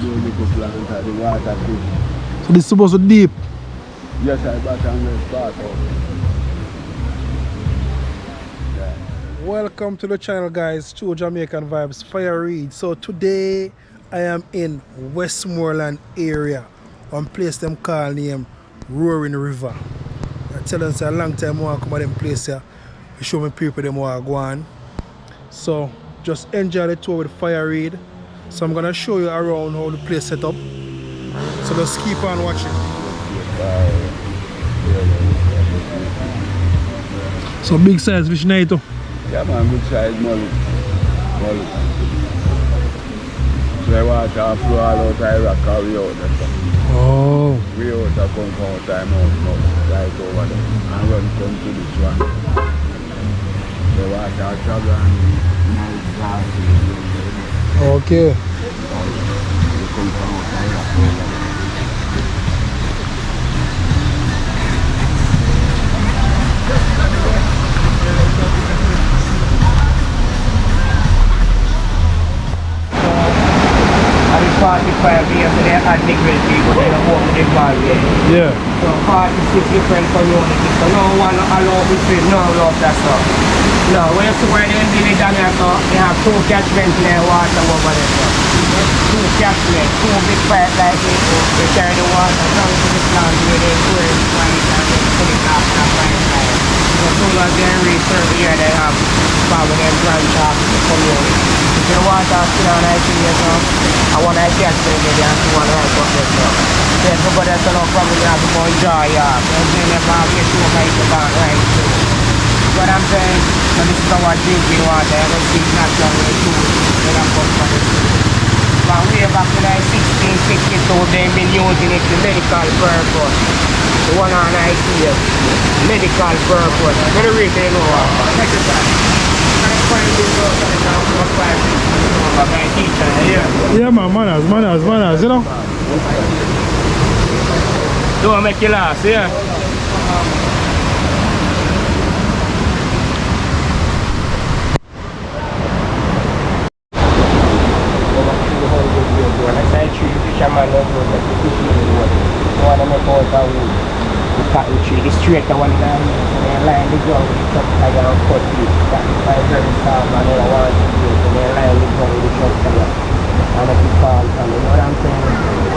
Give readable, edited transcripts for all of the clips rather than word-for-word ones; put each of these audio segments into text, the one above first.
the water fish. So this is supposed to deep? Yes, I bottom will start out. Yeah. Welcome to the channel, guys. True Jamaican Vibes, Fire Reid. So today I am in Westmoreland area. One place them call name Roaring River. I tell them say a long time I come to them place here. We show me people them who are going. So just enjoy the tour with Fire Reid. So I'm gonna show you around how the place set up. So just keep on watching. So big size fish night too. Yeah man, good size mullet. So the water flow all out the rock and we out there. Oh. We out there come from time out now, right over there. And run come to this one. The water travel and nice glass. Okay. We come from out the rock over there. And it's 45 years so they had Negril people, they don't open the barrier. Yeah. So 46 different communities, so no one allow between, no love that stuff. No, when you see where they do it down here, so they have 2 catchments in their water over there. So 2 catchments, 2 big pipes like this, they carry the water down to the plant where they pour it, and they put it off that pipeline. So as soon as they reach certain year, they have power and branch off the community. If you want to sit down and see yourself, I want to catch them maybe and see what I got yourself. So everybody has no problem, you have to go enjoy ya. And then you have to show my about right too. What I'm saying, so this is our drinking water, I don't see it's not done with food. Then I'm going for this. But way back in 1662, they've been using it for medical purpose. The one on I see it, medical purpose. I'm going to read it over. Check this out. Yeah man, manners, you know? Don't make you last, yeah? The cotton tree, the straight the one down here, so they line the ground with the truck tire and cut it. That is my very farm and they want to do it, so they line the ground with the truck tire. And if you fall from it, you know what I'm saying?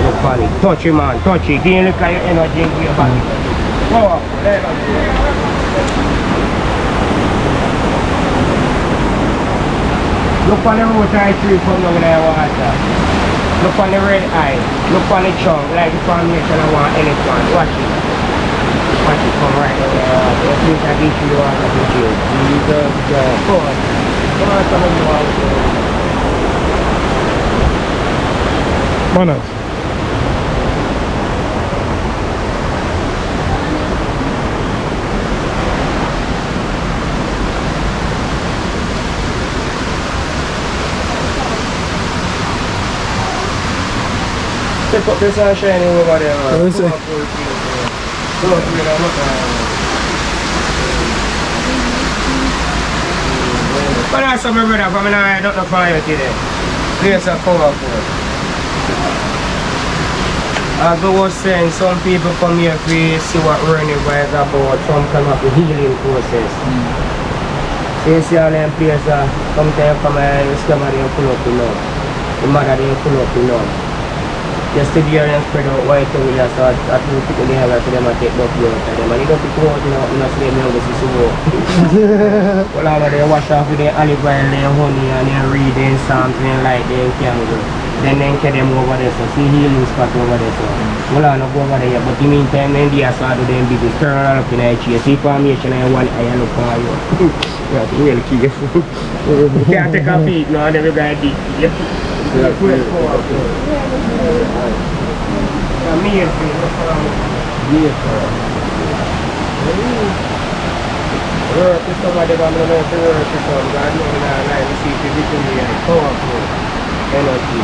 Look on it, touch it man, touch it. Then look at your energy into your body. Go up, let us go. Look on the roadside tree from down in the water. Look on the red eye, look on the trunk, like the formation I want elephant. Watch it. Watch it come right there. If you can get you out of the jail. Jesus, come on. Come on, some of you out there. Manners. Pick up the sunshine over there, man. What is it? But that's some brother from I don't know fire today. Place are powerful. As I was saying, some people come here to see what Roaring River is about. Some come up with healing process. So you see all them places, sometimes come and discover they pull up, you know. The mother they pull up, you know. Just to be and spread out white over there, so I think people they have for them and take up the out of them. And they don't pick out, you know, see them over to see well, all of them wash off with their olive oil, their honey, and their reed, and something like their candle. Then they carry them over there, so see healing spot over there, so. Well, I don't go over there, but in the meantime, then they are start to them business, turn around up in the cheer, see formation and one eye and look for you. You have to really careful. You can't take a peek, no, and everybody deep. Amazing. Work is somebody that I'm going to work with some. I know that I see if you can be powerful energy.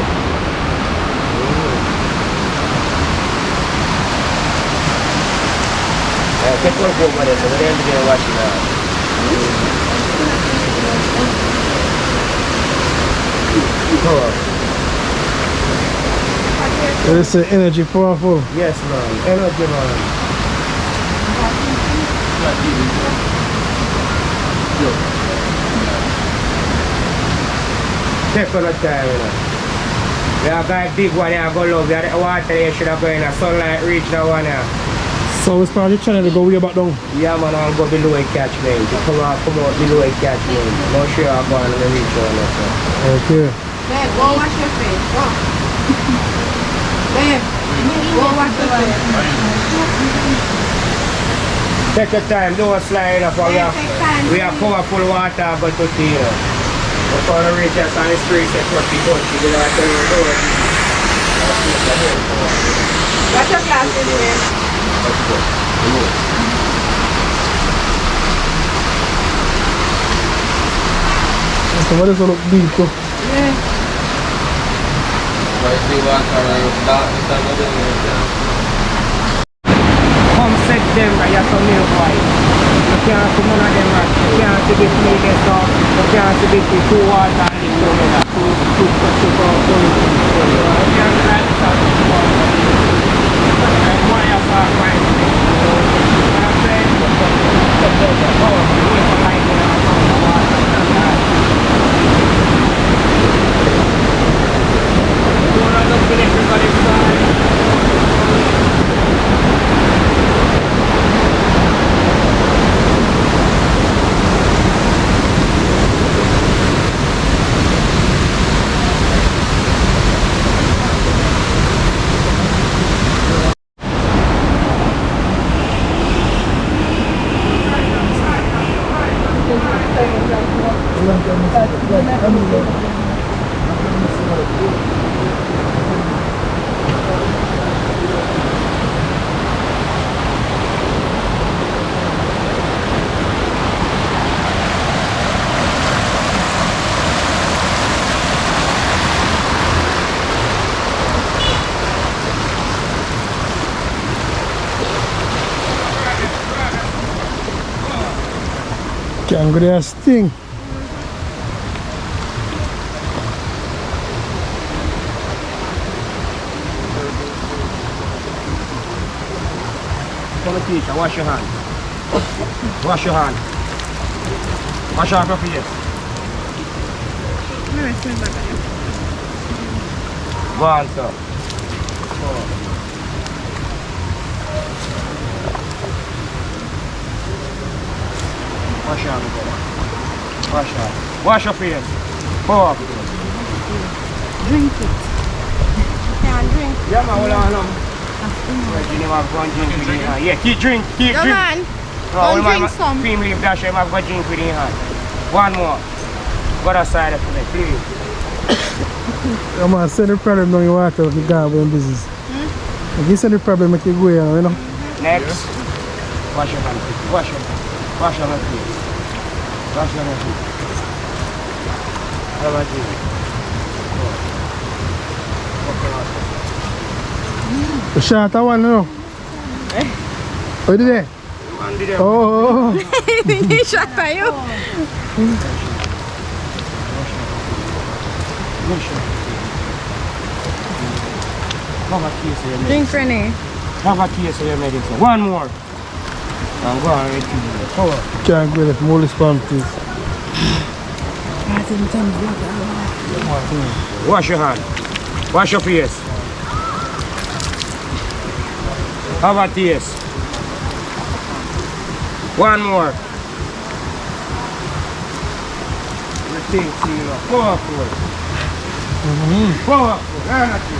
Take one go over there, so we're going to watch it now. It's energy powerful. Yes, man. Energy, man. Take on the time, you know. We have got a big one here, go love. We have the water here, should have go in a sunlight reach that one here. So we start the channel to go way back down. Yeah, man, I'll go below a catchment. Come out below a catchment. Not sure I'll go and reach one. Okay. Babe, go wash your face. Go. Babe, go wash your face. Take your time, don't slide up. We have powerful water, but to here. Before the reach us on the street, it's what we touch. You know, I tell you, do it. What's your glasses, babe? So what does it look deep? Yeah. Come set them, you have some milk white. You can't see none of them right. You can't see this milk and stuff. You can't see this with 2 water and this together. Two. You can't see like this and 2 water. Like wire for white. You know what I'm saying? Powerful. You wait for light and water. You want to look for everybody's side. Can't go there sting. Come on, teacher, wash your hand. Wash your hand. Wash off your face. Go on, sir. Wash your hand, brother. Wash your hand. Wash your face. Pour up. Drink it. Can't drink. Yeah, man, hold on. Yeah, keep drink. Come on. Don't drink some. Cream leaf dash, I'm going to drink with your hand. One more. Go that side for me, please. Come on, send the problem down your water if you go with business. If you send the problem, make you go here, you know. Next. Wash your hands. Wash your hands. Wash your hands. Wash your hands. How about you? The shot, I want to know. Eh? What did they? Oh. He shot at you. Drink, Renee. Have a taste of your medicine. One more. I'm going to retrieve. Can't go there. More spam, please. Wash your hand. Wash your face. Have a taste. One more. Powerful. Powerful. Energy.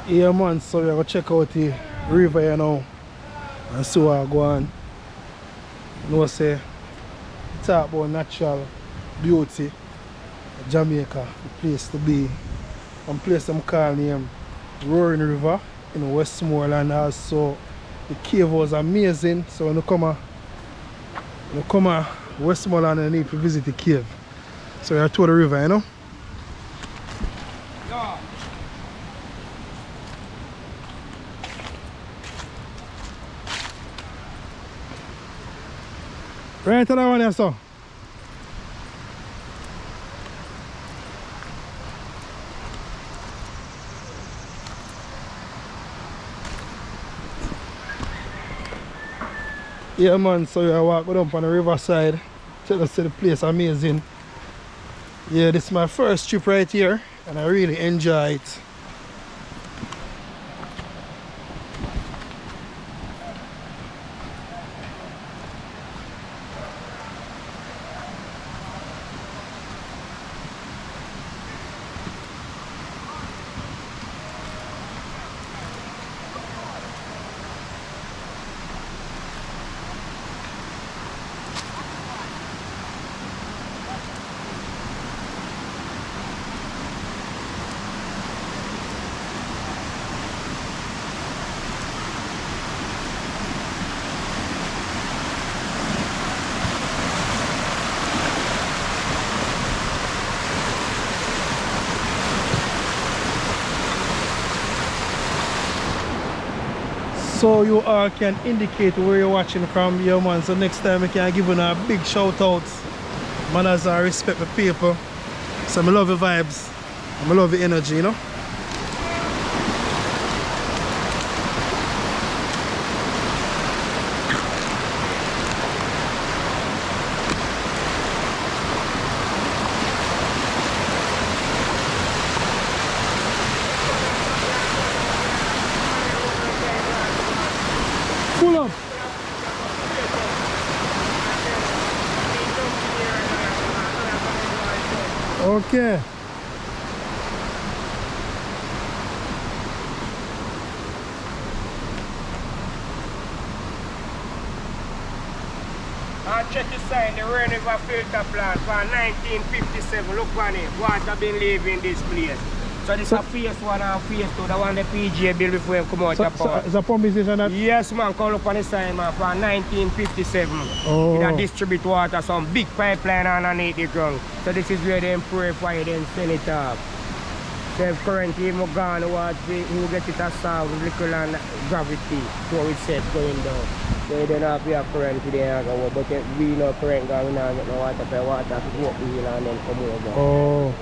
Yeah man, so we're gonna check out the river here now and see what go on. You know say talk about natural beauty, Jamaica, the place to be. One place them call name Roaring River in Westmoreland. Also the cave was amazing. So when you come Westmoreland you need to visit the cave. So you're to the river, you know? Right to that one here, so. Yeah man, so I walk up on the riverside. Tell us the place amazing. Yeah, this is my first trip right here and I really enjoy it. So you all can indicate where you're watching from, yeah man. So next time I can give you a big shout out. Manners and respect the people. So I love the vibes. I love the energy, you know. Pull up. Okay. And check the sign, the Reid River filter plant from 1957. Look on it. Water been leaving this place. So this is a phase 1 and phase 2, the one the PGA built before him come out of power. So is a pumping station that? Yes man, come look on the sign man, from 1957. Oh. It distribute water, some big pipeline underneath the ground. So this is where they purify it and send it off. So currently we're gone towards we get it as sound, liquid and gravity. So it's set going down. So you don't have your current there, but we no current going now, get no water for water to go up the hill and then come over. Oh.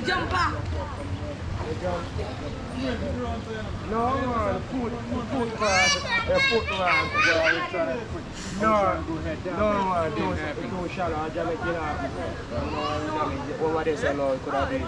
Jump back. No man, foot fast. Foot around. No man, don't shallow. I just make it up. Over there, so no, it could have been.